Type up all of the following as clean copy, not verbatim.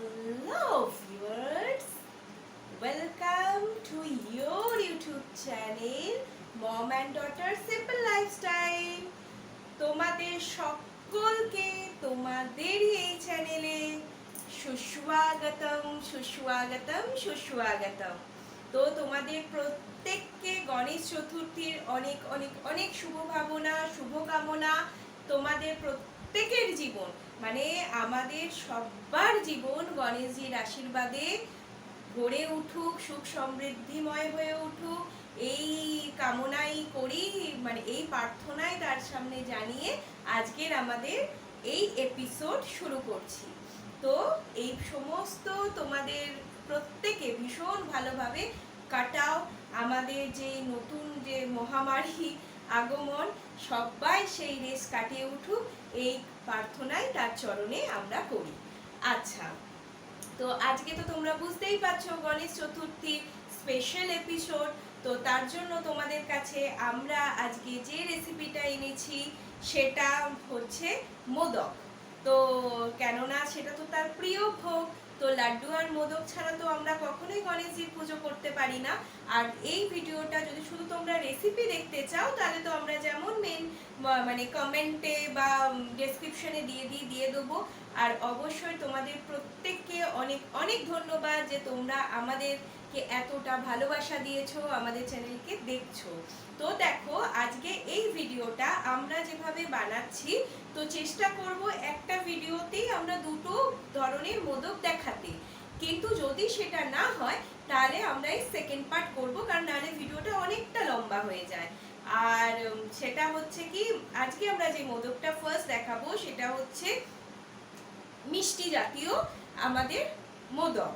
Hello viewers, welcome to your YouTube channel Mom and Daughter Simple Lifestyle. তোমাদের সকলকে তোমাদেরই এই চ্যানেলে সুস্বাগতম সুস্বাগতম সুস্বাগতম। তো তোমাদের প্রত্যেককে গণেশ চতুর্থীর অনেক অনেক অনেক শুভ ভাবনা শুভকামনা। তোমাদের প্রত্যেকের জীবন মানে আমাদের সবার জীবন গণেশজির আশীর্বাদে গড়ে উঠুক, সুখ সমৃদ্ধিময় হয়ে উঠুক, এই কামনাই করি, মানে এই প্রার্থনাই তার সামনে জানিয়ে আজকের আমাদের এই এপিসোড শুরু করছি। তো এই সমস্ত তোমাদের প্রত্যেকে ভীষণ ভালোভাবে কাটাও। আমাদের যে নতুন যে মহামারী আগমন, সবাই সেই রেস কাটিয়ে উঠুক, এই প্রার্থনায় তার চরণে আমরা করি। আচ্ছা, তো আজকে তো তোমরা বুঝতেই পারছো গণেশ চতুর্থীর স্পেশাল এপিসোড। তো তার জন্য তোমাদের কাছে আমরা আজকে যে রেসিপিটা এনেছি সেটা হচ্ছে মোদক। তো কেননা সেটা তো তার প্রিয় ভোগ, তো লাড্ডু আর মোদক ছাড়া তো আমরা কখনোই গণেশজির পুজো করতে পারি না। আর এই ভিডিওটা যদি শুধু তোমরা রেসিপি দেখতে চাও তাহলে তো আমরা যেমন মেন মানে কমেন্টে বা ডেসক্রিপশনে দিয়ে দেবো। আর অবশ্যই তোমাদের প্রত্যেককে অনেক অনেক ধন্যবাদ যে তোমরা আমাদেরকে এতটা ভালোবাসা দিয়েছো, আমাদের চ্যানেলকে দেখছো। তো দেখো, আজকে এই ভিডিওটা আমরা যেভাবে বানাচ্ছি, তো চেষ্টা করব একটা ভিডিওতেই আমরা দুটো ধরনের মোদক দেখাতে, কিন্তু যদি সেটা না হয় তাহলে আমরা এই সেকেন্ড পার্ট করব, কারণ নাহলে ভিডিওটা অনেকটা লম্বা হয়ে যায়। আর সেটা হচ্ছে কি, আজকে আমরা যে মোদকটা ফার্স্ট দেখাবো সেটা হচ্ছে মিষ্টি জাতীয় আমাদের মোদক।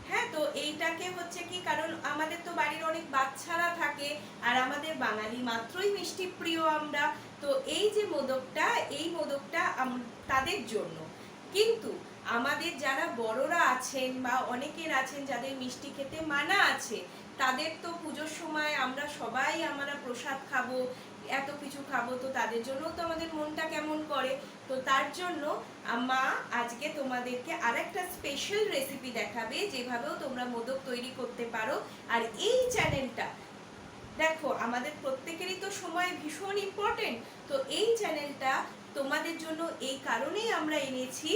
হ্যাঁ, তো এইটাকে হচ্ছে কি, কারণ আমাদের তো বাড়ির অনেক বাচ্চারা থাকে আর আমাদের বাঙালি মাত্রই মিষ্টি প্রিয় আমরা। তো এই যে মোদকটা, এই মোদকটা তাদের জন্য। কিন্তু আমাদের যারা বড়রা আছেন বা অনেকের আছেন যাদের মিষ্টি খেতে মানা আছে, তাদের তো পুজোর সময় আমরা সবাই প্রসাদ খাবো, এত কিছু খাবো, তো তাদের জন্য তো আমাদের মনটা কেমন করে। তো তার জন্য মা আজকে তোমাদেরকে আরেকটা স্পেশাল রেসিপি দেখাবে, যেভাবেও তোমরা মোদক তৈরি করতে পারো। আর এই চ্যানেলটা দেখো, আমাদের প্রত্যেকেরই তো সময় ভীষণ ইম্পর্টেন্ট। তো এই চ্যানেলটা তোমাদের জন্য এই কারণেই আমরা এনেছি,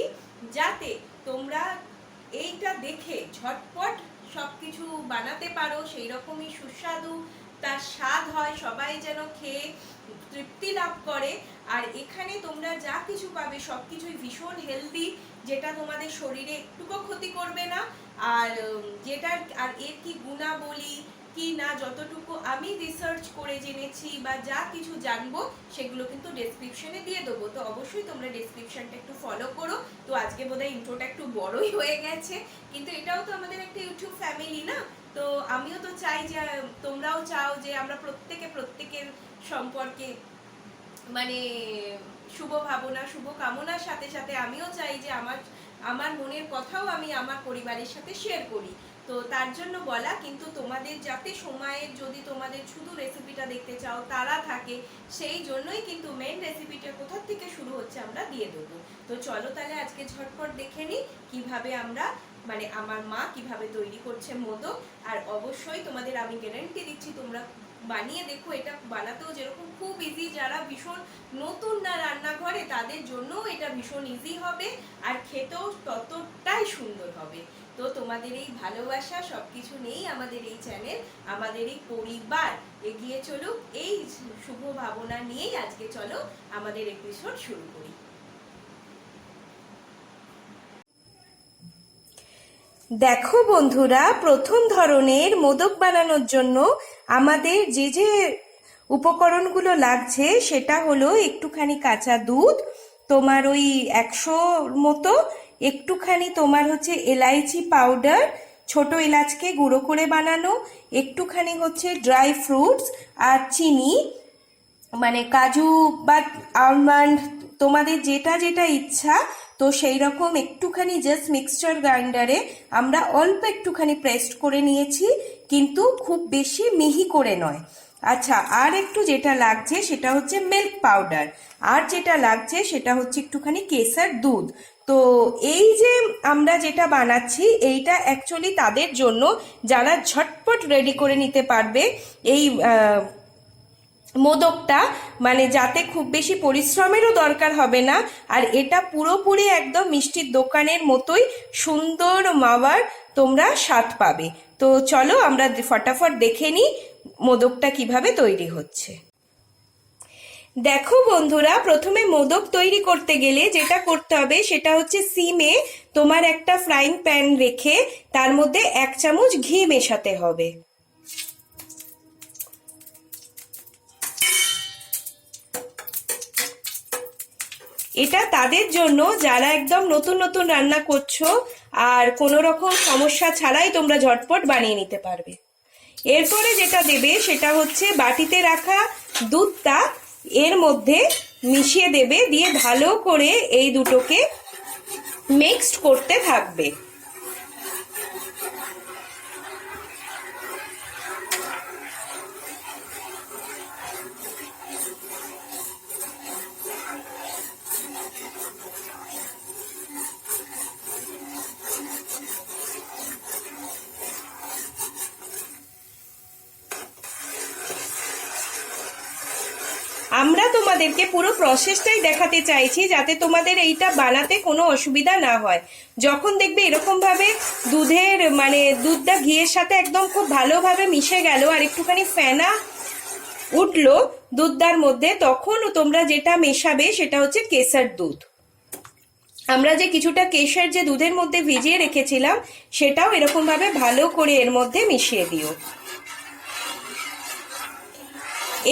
যাতে তোমরা এইটা দেখে ঝটপট সব কিছু বানাতে পারো, সেই রকমই সুস্বাদু তার স্বাদ হয়, সবাই যেন খেয়ে তৃপ্তি লাভ করে। আর এখানে তোমরা যা কিছু পাবে সব কিছুই ভীষণ হেলদি, যেটা তোমাদের শরীরে একটুকু ক্ষতি করবে না। আর এর কি গুণাবলী কি না, যতটুকু আমি রিসার্চ করে জেনেছি বা যা কিছু জানবো সেগুলো কিন্তু ডেসক্রিপশনে দিয়ে দেবো। তো অবশ্যই তোমরা ডেসক্রিপশনটা একটু ফলো করো। তো আজকে বোধহয় ইন্ট্রোটা একটু বড়ই হয়ে গেছে, কিন্তু এটাও তো আমাদের একটা ইউটিউব ফ্যামিলি না। তো আমিও তো চাই যে তোমরাও চাও যে আমরা প্রত্যেকের সম্পর্কে মানে শুভ ভাবনা শুভ কামনার সাথে সাথে আমিও চাই যে আমার মনের কথাও আমি আমার পরিবারের সাথে শেয়ার করি। তো তার জন্য বলা, কিন্তু তোমাদের যাতে সময়ের, যদি তোমাদের শুধু রেসিপিটা দেখতে চাও তারা থাকে, সেই জন্যই কিন্তু মেন রেসিপিটা কোথা থেকে শুরু হচ্ছে আমরা দিয়ে দেবো। তো চলো তাহলে আজকে ঝটপট দেখে নিই কিভাবে আমরা মানে আমার মা কিভাবে তৈরি করছে মোদক। আর অবশ্যই তোমাদের আমি গ্যারান্টি দিচ্ছি তোমরা বানিয়ে দেখো, এটা বানাতেও যেরকম খুব ইজি, যারা ভীষণ নতুন না রান্নাঘরে তাদের জন্যও এটা ভীষণ ইজি হবে, আর খেতেও ততটাই সুন্দর হবে। তো তোমাদের এই ভালোবাসা সবকিছু নেই আমাদের এই চ্যানেল, আমাদের এই পরিবার এগিয়ে চলুক, এই শুভ ভাবনা নিয়েই আজকে চলো আমাদের এপিসোড শুরু করি। দেখো বন্ধুরা, প্রথম ধরনের মোদক বানানোর জন্য আমাদের যে যে উপকরণগুলো লাগছে সেটা হলো একটুখানি কাঁচা দুধ, তোমার ওই 100 মতো, একটুখানি তোমার হচ্ছে এলাইচি পাউডার, ছোট এলাচকে গুঁড়ো করে বানানো, একটুখানি হচ্ছে ড্রাই ফ্রুটস, আর চিনি মানে কাজু বা আলমন্ড, তোমাদের যেটা যেটা ইচ্ছা। তো সেই রকম একটুখানি জাস্ট মিক্সচার গ্রাইন্ডারে আমরা অল্প একটুখানি পেস্ট করে নিয়েছি, কিন্তু খুব বেশি মিহি করে নয়। আচ্ছা, আর একটু যেটা লাগছে সেটা হচ্ছে মিল্ক পাউডার, আর যেটা লাগছে সেটা হচ্ছে একটুখানি কেসার দুধ। তো এই যে আমরা যেটা বানাচ্ছি এইটা অ্যাকচুয়ালি তাদের জন্য যারা ঝটপট রেডি করে নিতে পারবে এই মোদকটা, মানে যাতে খুব বেশি পরিশ্রমেরও দরকার হবে না, আর এটা পুরোপুরি একদম মিষ্টির দোকানের মতোই সুন্দর মাওয়ার তোমরা স্বাদ পাবে। তো চলো আমরা ফটাফট দেখে নিই মোদকটা কিভাবে তৈরি হচ্ছে। দেখো বন্ধুরা, প্রথমে মোদক তৈরি করতে গেলে যেটা করতে হবে সেটা হচ্ছে সিমে তোমার একটা ফ্রাইং প্যান রেখে তার মধ্যে 1 চামচ ঘি মেশাতে হবে। এটা তাদের জন্য যারা একদম নতুন নতুন রান্না করছো আর কোনো রকম সমস্যা ছাড়াই তোমরা ঝটপট বানিয়ে নিতে পারবে। এরপরে যেটা দেবে সেটা হচ্ছে বাটিতে রাখা দুধটা এর মধ্যে মিশিয়ে দেবে, দিয়ে ভালো করে এই দুটোকে মিক্সড করতে থাকবে। আমরা তোমাদেরকে পুরো প্রসেসটাই দেখাতে চাইছি যাতে তোমাদের এইটা বানাতে কোনো অসুবিধা না হয়। যখন দেখবে এরকম ভাবে দুধটা ঘিয়ের সাথে একদম খুব ভালোভাবে মিশে গেল আর একটুখানি ফেনা উঠলো দুধটার মধ্যে, তখন তোমরা যেটা মেশাবে সেটা হচ্ছে কেশর দুধ। আমরা যে কিছুটা কেশর যে দুধের মধ্যে ভিজিয়ে রেখেছিলাম সেটাও এরকম ভাবে ভালো করে এর মধ্যে মিশিয়ে দিও।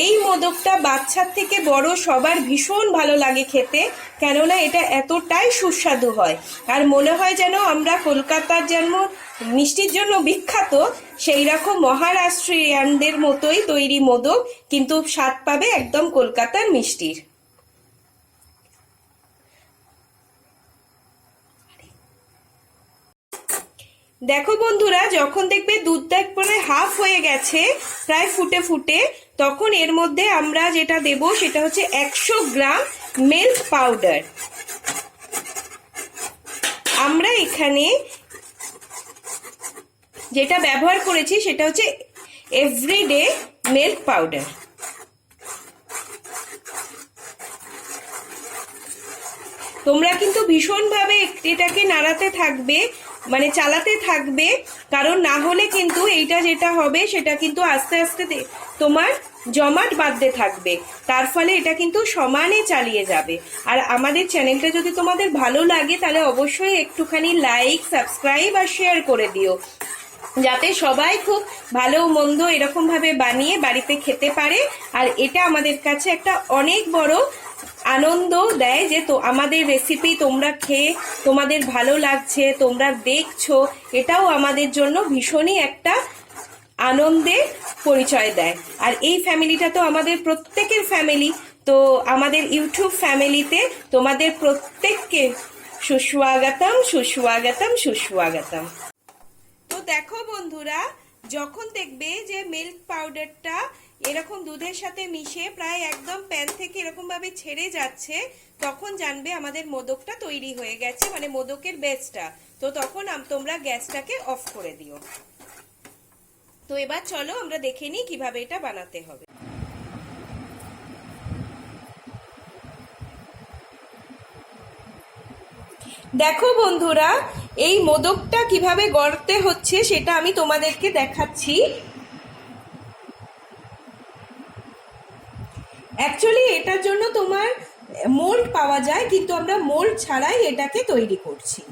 এই মোদকটা বাচ্চার থেকে বড় সবার ভীষণ ভালো লাগে খেতে, কেননা এটা এতটাই সুস্বাদু হয় আর মনে হয় যেন আমরা কলকাতার জন্য মিষ্টির জন্য বিখ্যাত সেই রকম মহারাষ্ট্রিয়ানদের মতোই তৈরি মোদক, কিন্তু স্বাদ পাবে একদম কলকাতার মিষ্টির। দেখো বন্ধুরা, যখন দেখবে দুধটা একবারে হাফ হয়ে গেছে প্রায় ফুটে ফুটে, তখন এর মধ্যে আমরা যেটা দেব সেটা হচ্ছে 100 গ্রাম মিল্ক পাউডার। আমরা এখানে যেটা ব্যবহার করেছি সেটা হচ্ছে এভরিডে মিল্ক পাউডার। তোমরা কিন্তু ভীষণভাবে এটাকে নাড়াতে থাকবে, মানে চালাতে থাকবে, কারণ না হলে কিন্তু এইটা যেটা হবে সেটা কিন্তু আস্তে আস্তে তোমার জমাট বাঁধতে থাকবে, তার ফলে এটা কিন্তু সমানে চালিয়ে যাবে। আর আমাদের চ্যানেলটা যদি তোমাদের ভালো লাগে তাহলে অবশ্যই একটুখানি লাইক, সাবস্ক্রাইব আর শেয়ার করে দিও, যাতে সবাই খুব ভালো মন্দ এরকম ভাবে বানিয়ে বাড়িতে খেতে পারে। আর এটা আমাদের কাছে একটা অনেক বড় আনন্দ দেয় যে তো আমাদের রেসিপি তোমরা খেয়ে তোমাদের ভালো লাগছে, তোমরা দেখছো, এটাও আমাদের জন্য ভীষণই একটা আনন্দের পরিচয় দেয়। আর এই ফ্যামিলিটা তো আমাদের প্রত্যেকের ফ্যামিলি, তো আমাদের ইউটিউব ফ্যামিলিতে তোমাদের প্রত্যেককে সুস্বাগতম সুস্বাগতম সুস্বাগতম। তো দেখো বন্ধুরা, যখন দেখবে যে মিল্ক পাউডারটা এরকম দুধের সাথে মিশে প্রায় একদম প্যান থেকে এরকম ভাবে ছেড়ে যাচ্ছে, তখন জানবে আমাদের মোদকটা তৈরি হয়ে গেছে, মানে মোদকের বেসটা। তো তখন তোমরা গ্যাসটাকে অফ করে দিও। তো এবার চলো আমরা দেখে নিই কিভাবে এটা বানাতে হবে। দেখো বন্ধুরা, এই মোদকটা কিভাবে গড়তে হচ্ছে সেটা আমি তোমাদেরকে দেখাচ্ছি। অ্যাকচুয়ালি এটার জন্য তোমার মোল্ড পাওয়া যায়, কিন্তু আমরা মোল্ড ছাড়াই এটাকে তৈরি করছি।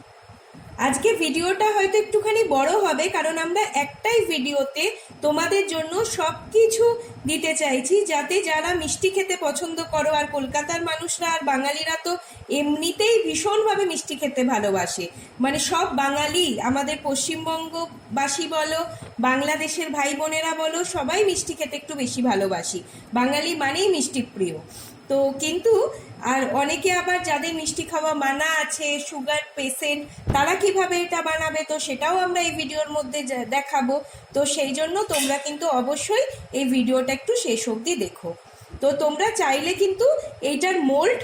আজকে ভিডিওটা হয়তো একটুখানি বড় হবে, কারণ আমরা একটাই ভিডিওতে তোমাদের জন্য সব কিছু দিতে চাইছি, যাতে যারা মিষ্টি খেতে পছন্দ করো, আর কলকাতার মানুষরা আর বাঙালিরা তো এমনিতেই ভীষণভাবে মিষ্টি খেতে ভালোবাসে, মানে সব বাঙালি, আমাদের পশ্চিমবঙ্গবাসী বলো, বাংলাদেশের ভাই বোনেরা বলো, সবাই মিষ্টি খেতে একটু বেশি ভালোবাসি। বাঙালি মানেই মিষ্টি প্রিয়। তো কিন্তু আর অনেকে আবার যাদের মিষ্টি খাওয়া মানা আছে, সুগার পেশেন্ট, তারা কিভাবে এটা বানাবে, তো সেটাও আমরা এই ভিডিওর মধ্যে দেখাবো। তো সেই জন্য তোমরা কিন্তু অবশ্যই এই ভিডিওটা একটু শেষ অবধি দেখো। তো তোমরা চাইলে কিন্তু এইটার মোল্ড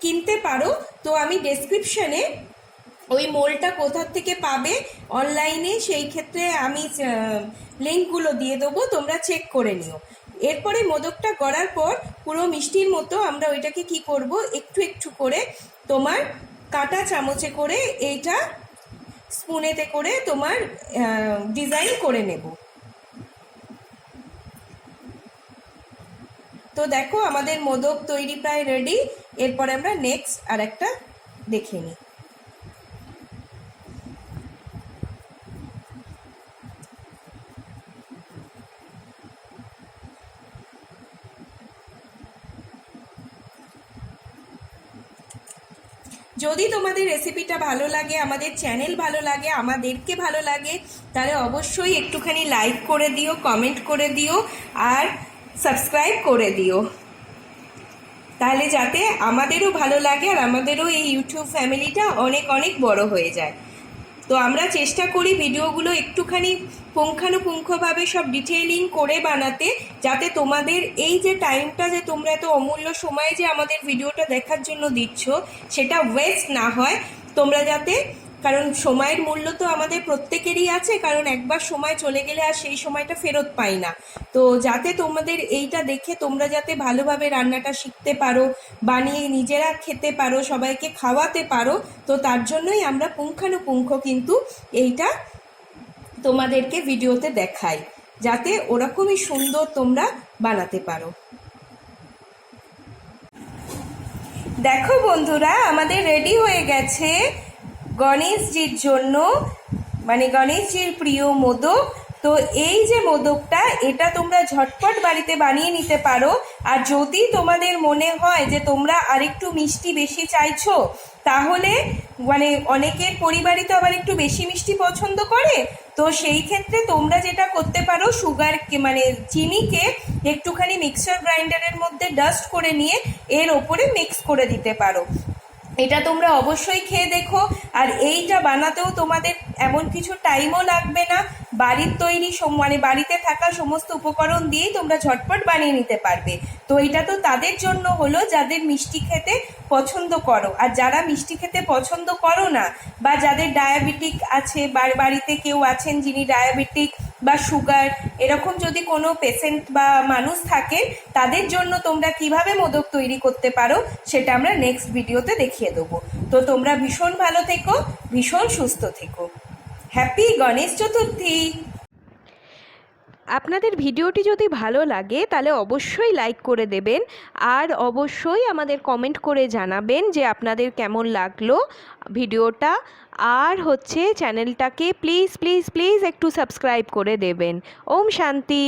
কিনতে পারো, তো আমি ডেসক্রিপশনে ওই মোলটা কোথা থেকে পাবে অনলাইনে, সেই ক্ষেত্রে আমি লিঙ্কগুলো দিয়ে দেবো, তোমরা চেক করে নিও। এরপরে মোদকটা গড়ার পর পুরো মিষ্টির মতো আমরা ওইটাকে কি করব, একটু একটু করে তোমার কাঁটা চামচে করে এইটা স্পুনেতে করে তোমার ডিজাইন করে নেব। তো দেখো আমাদের মোদক তৈরি প্রায় রেডি। এরপরে আমরা নেক্সট আর একটা দেখে নিই। যদি তোমাদের রেসিপিটা ভালো লাগে, আমাদের চ্যানেল ভালো লাগে, আমাদেরকে ভালো লাগে, তাহলে অবশ্যই একটুখানি লাইক করে দিও, কমেন্ট করে দিও আর সাবস্ক্রাইব করে দিও, তাহলে যাতে আমাদেরও ভালো লাগে আর আমাদেরও এই ইউটিউব ফ্যামিলিটা অনেক অনেক বড় হয়ে যায়। তো আমরা চেষ্টা করি ভিডিওগুলো একটুখানি পুঙ্খানুপুঙ্খভাবে সব ডিটেইলিং করে বানাতে, যাতে তোমাদের এই যে টাইমটা, যে তোমরা এত অমূল্য সময় যে আমাদের ভিডিওটা দেখার জন্য দিচ্ছ, সেটা ওয়েস্ট না হয়। তোমরা যাতে, কারণ সময়ের মূল্য তো আমাদের প্রত্যেকেরই আছে, কারণ একবার সময় চলে গেলে আর সেই সময়টা ফেরত পাই না। তো যাতে তোমাদের এইটা দেখে তোমরা যাতে ভালোভাবে রান্নাটা শিখতে পারো, বানিয়ে নিজেরা খেতে পারো, সবাইকে খাওয়াতে পারো, তো তার জন্যই আমরা পুঙ্খানুপুঙ্খ কিন্তু এইটা তোমাদেরকে ভিডিওতে দেখাই, যাতে ওরকমই সুন্দর তোমরা বানাতে পারো। দেখো বন্ধুরা, আমাদের রেডি হয়ে গেছে গণেশজির জন্য, মানে গণেশজির প্রিয় মোদক। তো এই যে মোদকটা, এটা তোমরা ঝটপট বাড়িতে বানিয়ে নিতে পারো। আর যদি তোমাদের মনে হয় যে তোমরা আরেকটু মিষ্টি বেশি চাইছো, তাহলে মানে অনেকের পরিবারই তো আবার একটু বেশি মিষ্টি পছন্দ করে, তো সেই ক্ষেত্রে তোমরা যেটা করতে পারো, সুগারকে মানে চিনিকে একটুখানি মিক্সার গ্রাইন্ডারের মধ্যে ডাস্ট করে নিয়ে এর ওপরে মিক্স করে দিতে পারো। এটা তোমরা অবশ্যই খেয়ে দেখো। আর এইটা বানাতেও তোমাদের এমন কিছু টাইমও লাগবে না, বাড়ির তৈরি মানে বাড়িতে থাকা সমস্ত উপকরণ দিয়েই তোমরা ঝটপট বানিয়ে নিতে পারবে। তো এটা তো তাদের জন্য হলো যাদের মিষ্টি খেতে পছন্দ করো, আর যারা মিষ্টি খেতে পছন্দ করো না, বা যাদের ডায়াবেটিক আছে, বাড়িতে কেউ আছেন যিনি ডায়াবেটিক বা সুগার এরকম যদি কোনো পেশেন্ট বা মানুষ থাকে, তাদের জন্য তোমরা কিভাবে মোদক তৈরি করতে পারো সেটা আমরা নেক্সট ভিডিওতে দেখিয়ে দেবো। তো তোমরা ভীষণ ভালো থেকো, ভীষণ সুস্থ থেকো। হ্যাপি গণেশ চতুর্থী। আপনাদের ভিডিওটি যদি ভালো লাগে তাহলে অবশ্যই লাইক করে দেবেন, আর অবশ্যই আমাদের কমেন্ট করে জানাবেন যে আপনাদের কেমন লাগলো ভিডিওটা, আর হচ্ছে চ্যানেলটাকে প্লিজ প্লিজ প্লিজ একটু সাবস্ক্রাইব করে দেবেন। ওম শান্তি।